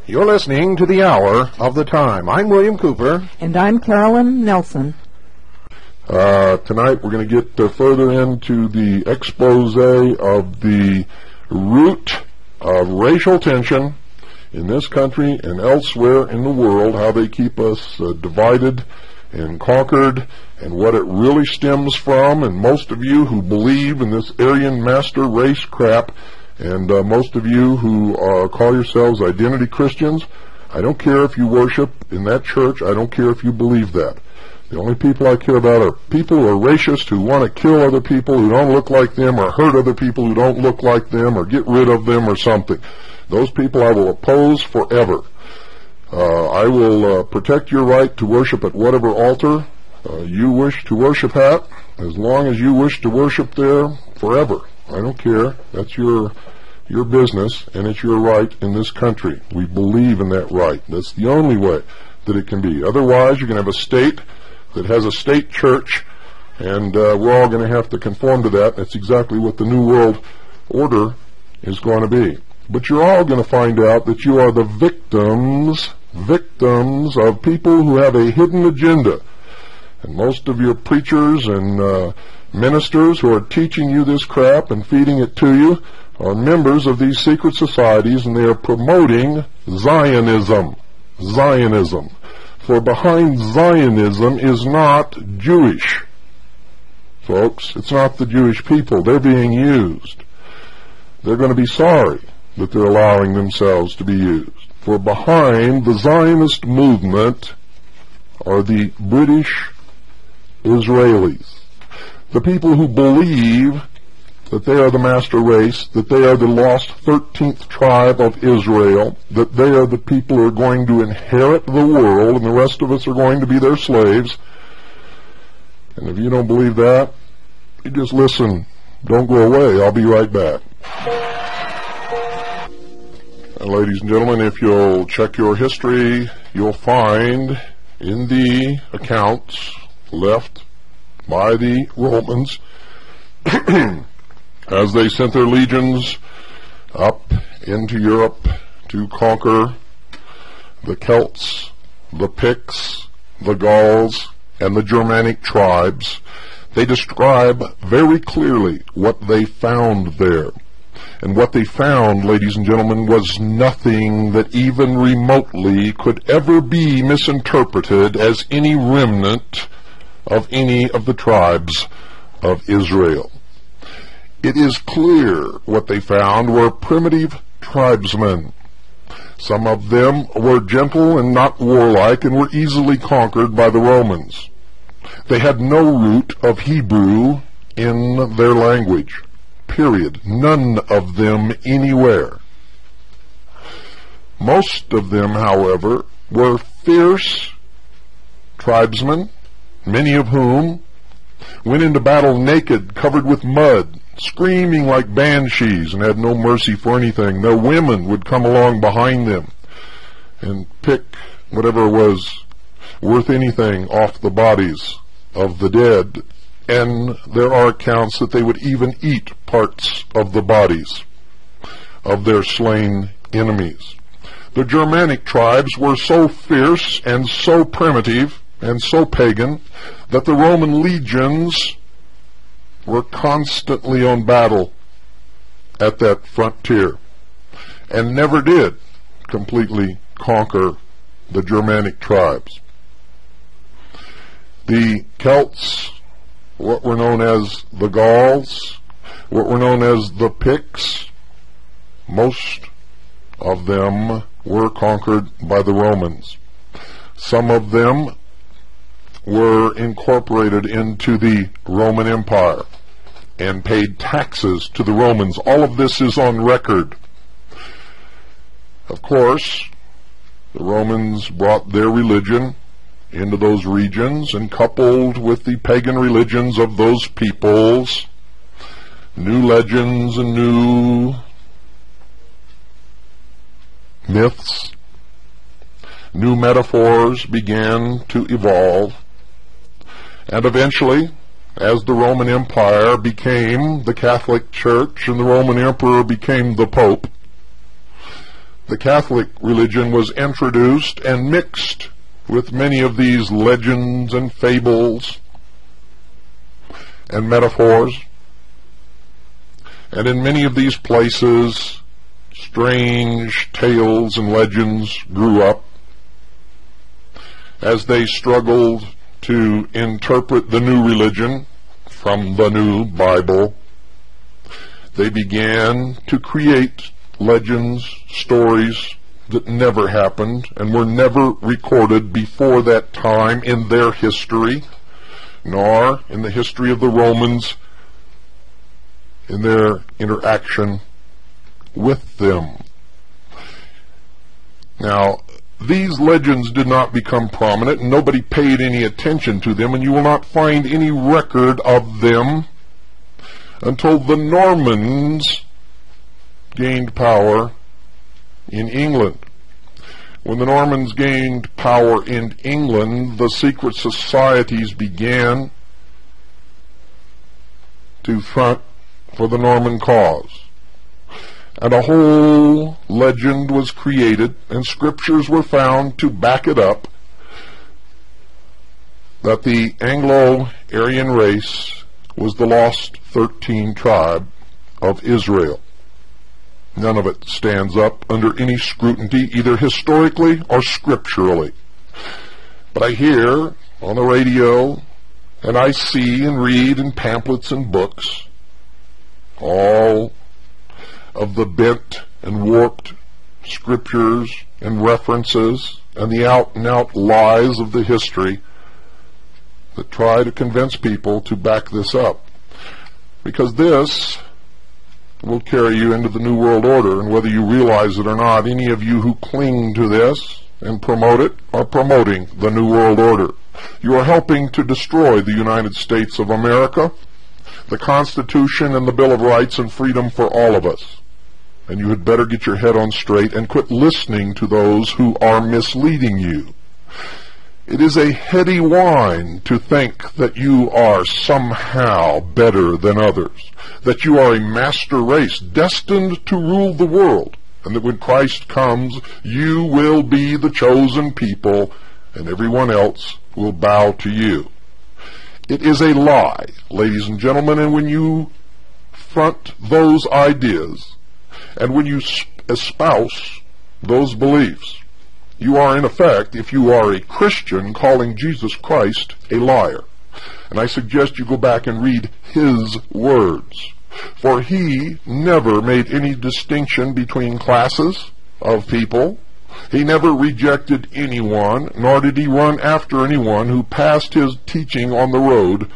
You're listening to the Hour of the Time. I'm William Cooper. And I'm Carolyn Nelson. Tonight we're going to get further into the expose of the root of racial tension in this country and elsewhere in the world, how they keep us divided and conquered, and what it really stems from. And most of you who believe in this Aryan master race crap, and most of you who call yourselves identity Christians, I don't care if you worship in that church, I don't care if you believe that. The only people I care about are people who are racist, who want to kill other people who don't look like them, or hurt other people who don't look like them, or get rid of them or something. Those people I will oppose forever. I will protect your right to worship at whatever altar you wish to worship at, as long as you wish to worship there forever. I don't care. That's your business, and it's your right in this country. We believe in that right. That's the only way that it can be. Otherwise, you're going to have a state that has a state church, and we're all going to have to conform to that. That's exactly what the New World Order is going to be. But you're all going to find out that you are the victims of people who have a hidden agenda. And most of your preachers and ministers who are teaching you this crap and feeding it to you are members of these secret societies, and they are promoting Zionism. Zionism. For behind Zionism is not Jewish. Folks, it's not the Jewish people. They're being used. They're going to be sorry that they're allowing themselves to be used. For behind the Zionist movement are the British Israelis. The people who believe that they are the master race, that they are the lost 13th tribe of Israel, that they are the people who are going to inherit the world, and the rest of us are going to be their slaves. And if you don't believe that, you just listen. Don't go away. I'll be right back. And ladies and gentlemen, if you'll check your history, you'll find in the accounts left by the Romans as they sent their legions up into Europe to conquer the Celts, the Picts, the Gauls, and the Germanic tribes, they describe very clearly what they found there. And what they found, ladies and gentlemen, was nothing that even remotely could ever be misinterpreted as any remnant of any of the tribes of Israel. It is clear what they found were primitive tribesmen. Some of them were gentle and not warlike and were easily conquered by the Romans. They had no root of Hebrew in their language. Period. None of them anywhere. Most of them, however, were fierce tribesmen, many of whom went into battle naked, covered with mud, screaming like banshees, and had no mercy for anything. Their women would come along behind them and pick whatever was worth anything off the bodies of the dead. And there are accounts that they would even eat parts of the bodies of their slain enemies. The Germanic tribes were so fierce and so primitive and so pagan that the Roman legions were constantly on battle at that frontier and never did completely conquer the Germanic tribes. The Celts, what were known as the Gauls, what were known as the Picts, most of them were conquered by the Romans. Some of them were incorporated into the Roman Empire and paid taxes to the Romans. All of this is on record. Of course, the Romans brought their religion into those regions, and coupled with the pagan religions of those peoples, new legends and new myths, new metaphors began to evolve. And eventually, as the Roman Empire became the Catholic Church and the Roman Emperor became the Pope, the Catholic religion was introduced and mixed with many of these legends and fables and metaphors. And in many of these places, strange tales and legends grew up as they struggled to interpret the new religion from the new Bible. They began to create legends, stories that never happened and were never recorded before that time in their history, nor in the history of the Romans in their interaction with them. Now, these legends did not become prominent, and nobody paid any attention to them, and you will not find any record of them until the Normans gained power in England. When the Normans gained power in England, the secret societies began to front for the Norman cause. And a whole legend was created, and scriptures were found to back it up, that the Anglo-Aryan race was the lost 13 tribe of Israel. None of it stands up under any scrutiny, either historically or scripturally. But I hear on the radio, and I see and read in pamphlets and books, all of the bent and warped scriptures and references and the out-and-out lies of the history that try to convince people to back this up. Because this will carry you into the New World Order, and whether you realize it or not, any of you who cling to this and promote it are promoting the New World Order. You are helping to destroy the United States of America, the Constitution and the Bill of Rights and freedom for all of us. And you had better get your head on straight and quit listening to those who are misleading you. It is a heady whine to think that you are somehow better than others, that you are a master race destined to rule the world, and that when Christ comes, you will be the chosen people and everyone else will bow to you. It is a lie, ladies and gentlemen, and when you front those ideas and when you espouse those beliefs, you are in effect, if you are a Christian, calling Jesus Christ a liar. And I suggest you go back and read his words. For he never made any distinction between classes of people. He never rejected anyone, nor did he run after anyone who passed his teaching on the road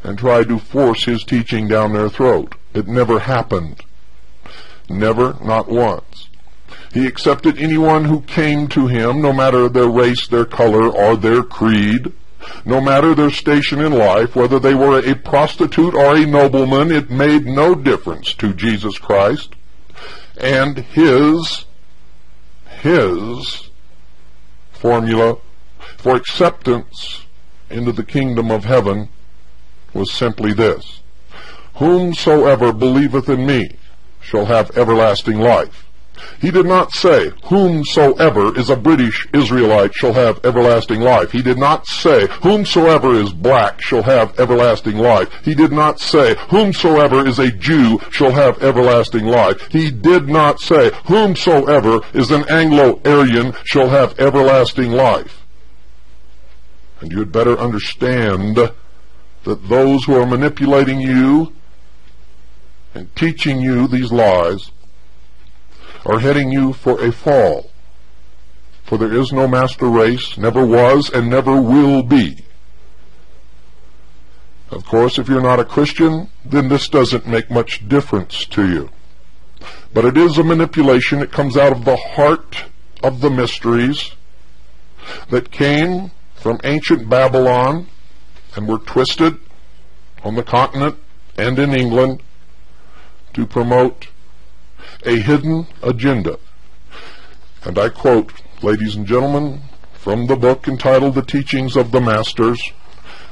and tried to force his teaching down their throat. It never happened. Never, not once. He accepted anyone who came to him, no matter their race, their color, or their creed, no matter their station in life, whether they were a prostitute or a nobleman. It made no difference to Jesus Christ. And his formula for acceptance into the kingdom of heaven was simply this: whomsoever believeth in me shall have everlasting life. He did not say, whomsoever is a British Israelite shall have everlasting life. He did not say, whomsoever is black shall have everlasting life. He did not say, whomsoever is a Jew shall have everlasting life. He did not say, whomsoever is an Anglo-Aryan shall have everlasting life. And you had better understand that those who are manipulating you and teaching you these lies are heading you for a fall. For there is no master race, never was, and never will be. Of course, if you're not a Christian, then this doesn't make much difference to you. But it is a manipulation. It comes out of the heart of the mysteries that came from ancient Babylon and were twisted on the continent and in England to promote a hidden agenda. And I quote, ladies and gentlemen, from the book entitled The Teachings of the Masters,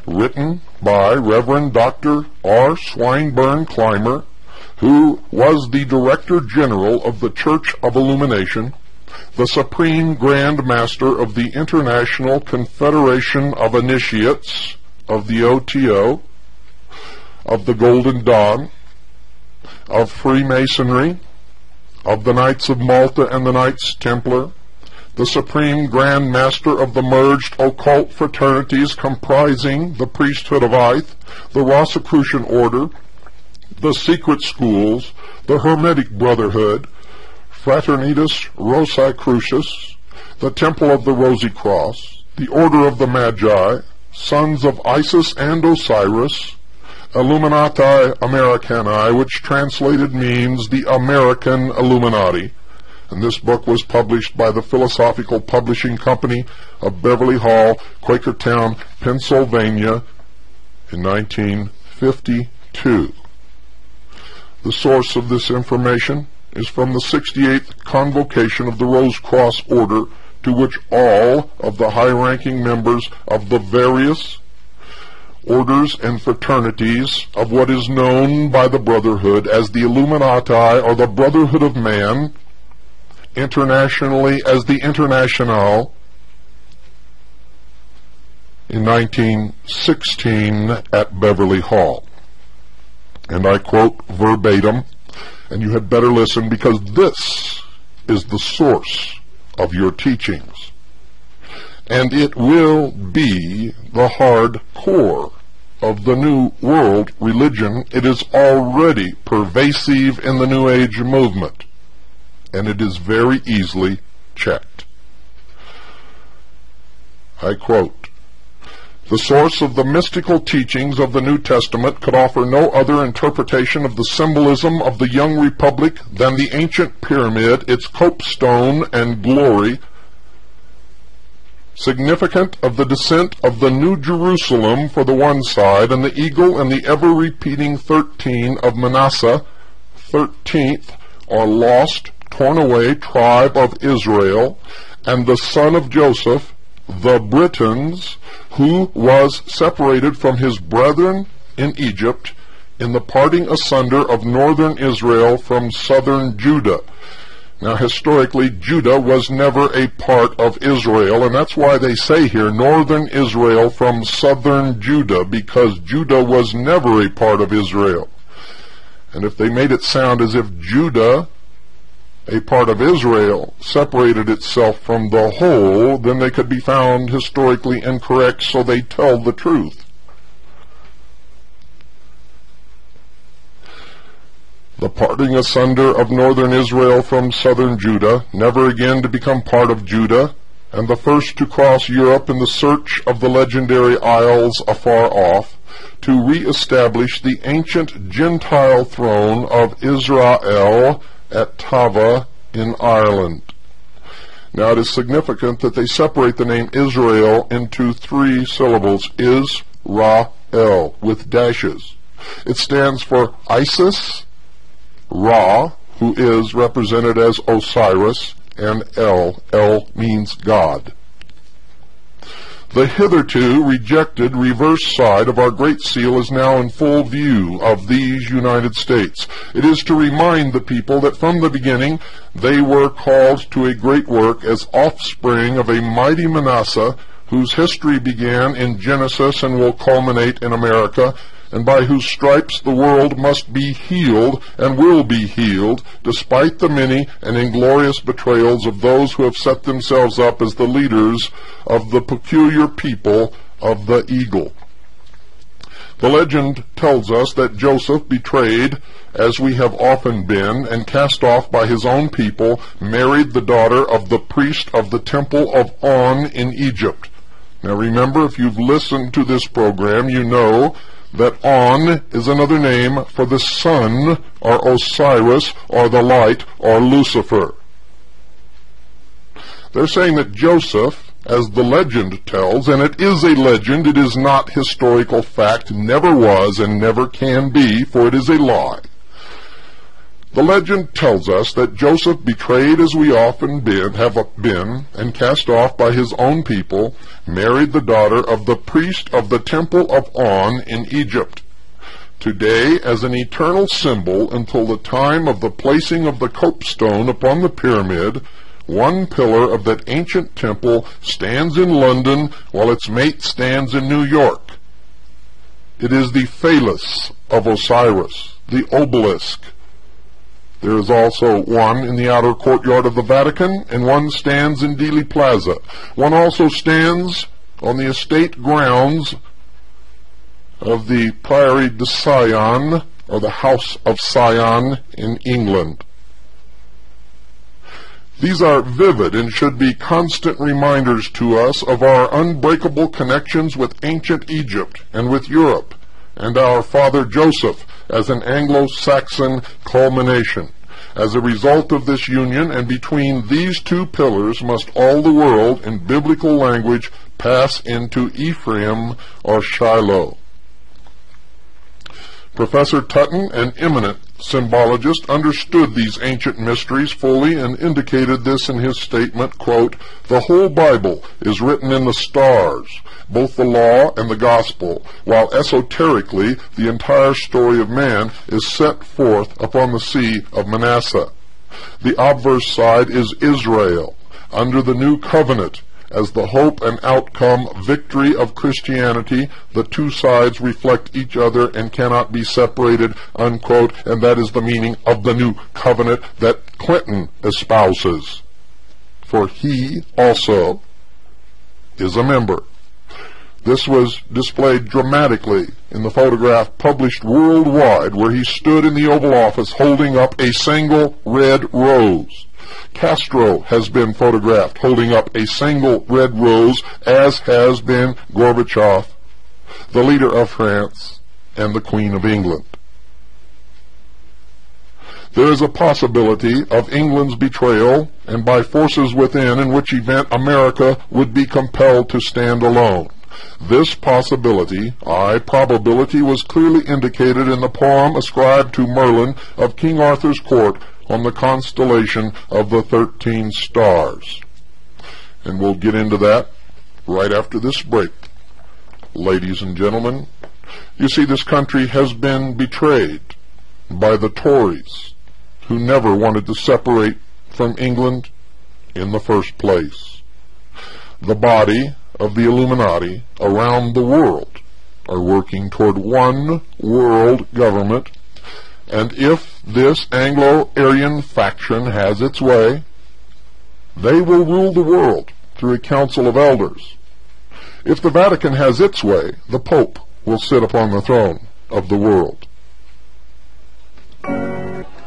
written by Reverend Dr. R. Swinburne Clymer, who was the Director General of the Church of Illumination, the Supreme Grand Master of the International Confederation of Initiates of the OTO, of the Golden Dawn, of Freemasonry, of the Knights of Malta and the Knights Templar, the Supreme Grand Master of the merged occult fraternities comprising the Priesthood of Ith, the Rosacrucian Order, the Secret Schools, the Hermetic Brotherhood, Fraternitas Rosacruces, the Temple of the Rosy Cross, the Order of the Magi, Sons of Isis and Osiris, Illuminati Americani, which translated means the American Illuminati. And this book was published by the Philosophical Publishing Company of Beverly Hall, Quakertown, Pennsylvania in 1952. The source of this information is from the 68th Convocation of the Rose Cross Order, to which all of the high-ranking members of the various orders and fraternities of what is known by the Brotherhood as the Illuminati or the Brotherhood of Man, internationally as the International, in 1916 at Beverly Hall. And I quote verbatim, and you had better listen because this is the source of your teachings. And it will be the hard core of the New World religion. It is already pervasive in the New Age movement, and it is very easily checked. I quote, "The source of the mystical teachings of the New Testament could offer no other interpretation of the symbolism of the young republic than the ancient pyramid, its copestone and glory, significant of the descent of the New Jerusalem for the one side, and the eagle and the ever-repeating 13 of Manasseh, 13th, or lost, torn away tribe of Israel, and the son of Joseph, the Britons, who was separated from his brethren in Egypt in the parting asunder of northern Israel from southern Judah." Now, historically, Judah was never a part of Israel, and that's why they say here, northern Israel from southern Judah, because Judah was never a part of Israel. And if they made it sound as if Judah, a part of Israel, separated itself from the whole, then they could be found historically incorrect, so they tell the truth. The parting asunder of northern Israel from southern Judah, never again to become part of Judah, and the first to cross Europe in the search of the legendary isles afar off, to re-establish the ancient Gentile throne of Israel at Tava in Ireland. Now it is significant that they separate the name Israel into 3 syllables, Is-Ra-El, with dashes. It stands for Isis, Ra, who is represented as Osiris, and El means God. The hitherto rejected reverse side of our Great Seal is now in full view of these United States. It is to remind the people that from the beginning they were called to a great work as offspring of a mighty Manasseh, whose history began in Genesis and will culminate in America, and by whose stripes the world must be healed and will be healed, despite the many and inglorious betrayals of those who have set themselves up as the leaders of the peculiar people of the eagle. The legend tells us that Joseph, betrayed, as we have often been, and cast off by his own people, married the daughter of the priest of the temple of On in Egypt. Now remember, if you've listened to this program, you know that On is another name for the sun, or Osiris, or the light, or Lucifer. They're saying that Joseph, as the legend tells, and it is a legend, it is not historical fact, never was and never can be, for it is a lie. The legend tells us that Joseph, betrayed as we often have been, and cast off by his own people, married the daughter of the priest of the temple of On in Egypt. Today, as an eternal symbol until the time of the placing of the copestone upon the pyramid, one pillar of that ancient temple stands in London while its mate stands in New York. It is the phallus of Osiris, the obelisk. There is also one in the outer courtyard of the Vatican, and one stands in Dealey Plaza. One also stands on the estate grounds of the Priory de Sion, or the House of Sion in England. These are vivid and should be constant reminders to us of our unbreakable connections with ancient Egypt and with Europe, and our father Joseph as an Anglo-Saxon culmination. As a result of this union, and between these two pillars, must all the world, in biblical language, pass into Ephraim or Shiloh. Professor Tutton, an eminent symbologist, understood these ancient mysteries fully and indicated this in his statement, quote, "The whole Bible is written in the stars, both the law and the gospel, while esoterically the entire story of man is set forth upon the sea of Manasseh. The obverse side is Israel, under the new covenant, as the hope and outcome victory of Christianity. The two sides reflect each other and cannot be separated," unquote, and that is the meaning of the new covenant that Clinton espouses. For he also is a member. This was displayed dramatically in the photograph published worldwide, where he stood in the Oval Office holding up a single red rose. Castro has been photographed holding up a single red rose, as has been Gorbachev, the leader of France, and the Queen of England. There is a possibility of England's betrayal, and by forces within, in which event America would be compelled to stand alone. This possibility, probability, was clearly indicated in the poem ascribed to Merlin of King Arthur's court on the constellation of the 13 stars. And we'll get into that right after this break. Ladies and gentlemen, you see, this country has been betrayed by the Tories, who never wanted to separate from England in the first place. The body of the Illuminati around the world are working toward one world government, and if this Anglo-Aryan faction has its way, they will rule the world through a council of elders. If the Vatican has its way, the Pope will sit upon the throne of the world.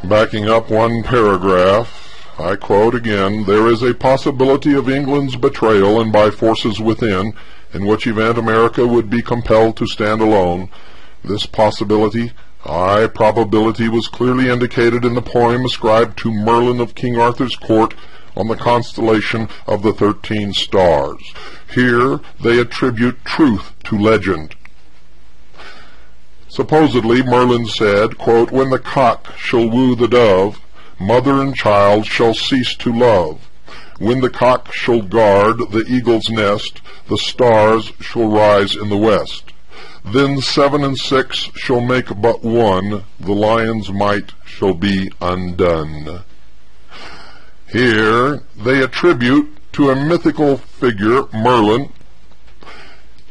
Backing up one paragraph, I quote again, "There is a possibility of England's betrayal and by forces within, in which event America would be compelled to stand alone. This possibility, probability, was clearly indicated in the poem ascribed to Merlin of King Arthur's court on the constellation of the 13 stars. Here they attribute truth to legend. Supposedly, Merlin said, quote, "When the cock shall woo the dove, mother and child shall cease to love. When the cock shall guard the eagle's nest, the stars shall rise in the west. Then 7 and 6 shall make but one, the lion's might shall be undone." Here they attribute to a mythical figure, Merlin,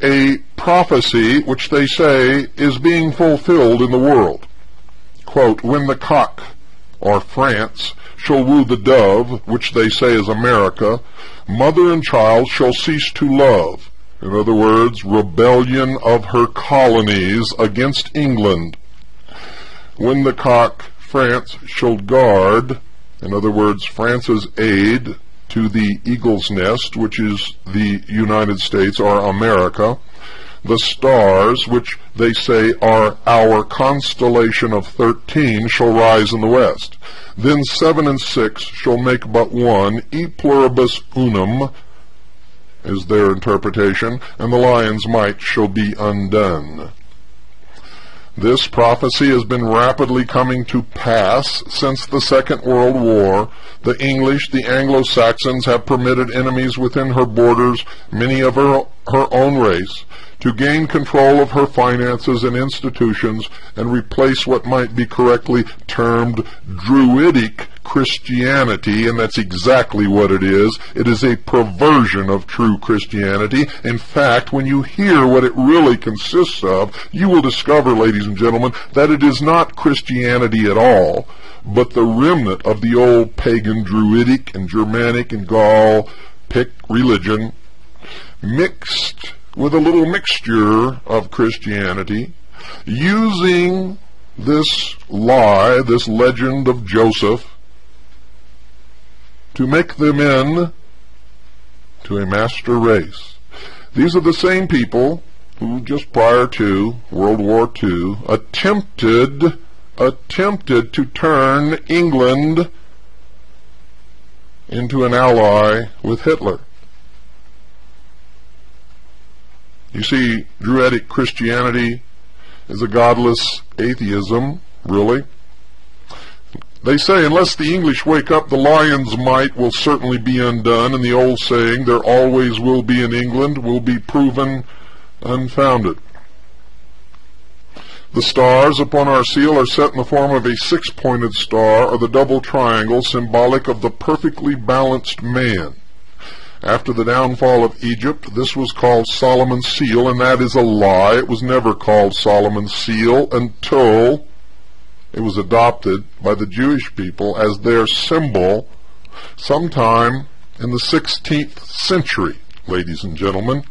a prophecy which they say is being fulfilled in the world. Quote, "When the cock," or France, "shall woo the dove," which they say is America, "mother and child shall cease to love. In other words, rebellion of her colonies against England. When the cock France shall guard, in other words, France's aid to the eagle's nest, which is the United States or America, the stars, which they say are our constellation of 13, shall rise in the west. Then 7 and 6 shall make but one, e pluribus unum, is their interpretation, and the lion's might shall be undone. This prophecy has been rapidly coming to pass since the Second World War. The English, the Anglo-Saxons, have permitted enemies within her borders, many of her own race, to gain control of her finances and institutions and replace what might be correctly termed Druidic Christianity, and that's exactly what it is. It is a perversion of true Christianity. In fact, when you hear what it really consists of, you will discover, ladies and gentlemen, that it is not Christianity at all, but the remnant of the old pagan Druidic and Germanic and Gaul Pict religion, mixed with a little mixture of Christianity, using this lie, this legend of Joseph, to make them in to a master race. These are the same people who just prior to World War II attempted to turn England into an ally with Hitler. You see, Druidic Christianity is a godless atheism, really. They say, unless the English wake up, the lion's might will certainly be undone, and the old saying, there always will be in England, will be proven unfounded. The stars upon our seal are set in the form of a six-pointed star, or the double triangle, symbolic of the perfectly balanced man. After the downfall of Egypt, this was called Solomon's seal, and that is a lie. It was never called Solomon's seal until it was adopted by the Jewish people as their symbol sometime in the 16th century, ladies and gentlemen.